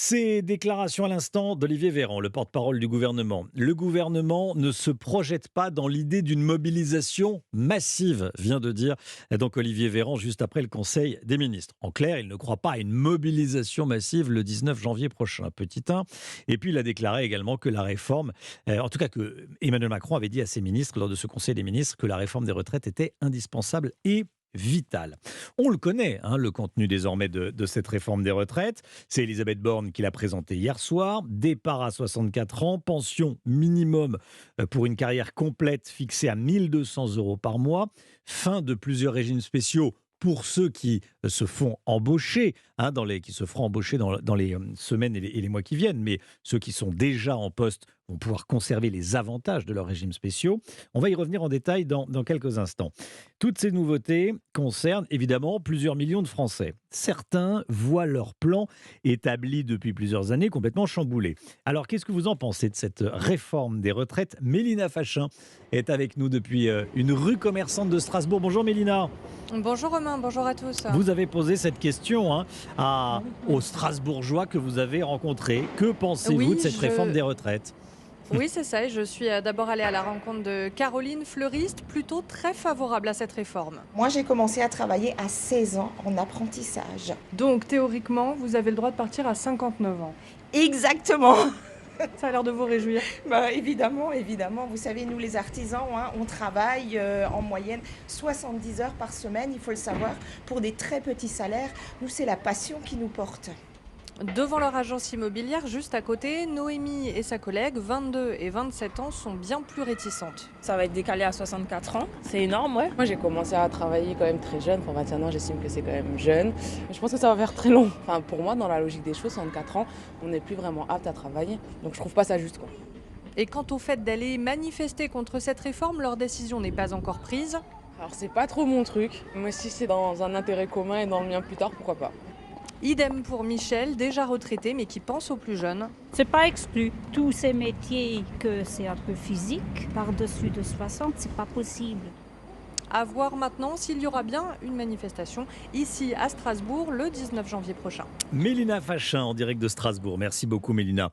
Ces déclarations à l'instant d'Olivier Véran, le porte-parole du gouvernement. Le gouvernement ne se projette pas dans l'idée d'une mobilisation massive, vient de dire donc Olivier Véran juste après le Conseil des ministres. En clair, il ne croit pas à une mobilisation massive le 19 janvier prochain, petit 1. Et puis il a déclaré également que la réforme, en tout cas que Emmanuel Macron avait dit à ses ministres lors de ce Conseil des ministres que la réforme des retraites était indispensable et vital. On le connaît, le contenu désormais de cette réforme des retraites. C'est Elisabeth Borne qui l'a présenté hier soir. Départ à 64 ans, pension minimum pour une carrière complète fixée à 1200 euros par mois, fin de plusieurs régimes spéciaux pour ceux qui se font embaucher, qui se feront embaucher dans les semaines et les mois qui viennent, mais ceux qui sont déjà en poste vont pouvoir conserver les avantages de leurs régimes spéciaux. On va y revenir en détail dans quelques instants. Toutes ces nouveautés concernent évidemment plusieurs millions de Français. Certains voient leur plan établi depuis plusieurs années complètement chamboulé. Alors qu'est-ce que vous en pensez de cette réforme des retraites? Mélina Fachin est avec nous depuis une rue commerçante de Strasbourg. Bonjour Mélina. Bonjour Romain, bonjour à tous. Vous avez posé cette question aux Strasbourgeois que vous avez rencontrés. Que pensez-vous de cette réforme des retraites? Oui, c'est ça. Et je suis d'abord allée à la rencontre de Caroline, fleuriste, plutôt très favorable à cette réforme. Moi, j'ai commencé à travailler à 16 ans en apprentissage. Donc théoriquement, vous avez le droit de partir à 59 ans. Exactement. Ça a l'air de vous réjouir. Évidemment, évidemment. Vous savez, nous les artisans, on travaille en moyenne 70 heures par semaine, il faut le savoir, pour des très petits salaires. Nous, c'est la passion qui nous porte. Devant leur agence immobilière, juste à côté, Noémie et sa collègue, 22 et 27 ans, sont bien plus réticentes. Ça va être décalé à 64 ans. C'est énorme, ouais. Moi, j'ai commencé à travailler quand même très jeune. Enfin, 21 ans, j'estime que c'est quand même jeune. Mais je pense que ça va faire très long. Enfin, pour moi, dans la logique des choses, 64 ans, on n'est plus vraiment apte à travailler. Donc, je trouve pas ça juste, quoi. Et quant au fait d'aller manifester contre cette réforme, leur décision n'est pas encore prise. Alors, c'est pas trop mon truc. Mais si c'est dans un intérêt commun et dans le mien plus tard, pourquoi pas. Idem pour Michel, déjà retraité mais qui pense aux plus jeunes. C'est pas exclu. Tous ces métiers que c'est un peu physique, par-dessus de 60, c'est pas possible. À voir maintenant s'il y aura bien une manifestation ici à Strasbourg le 19 janvier prochain. Mélina Fachin en direct de Strasbourg. Merci beaucoup Mélina.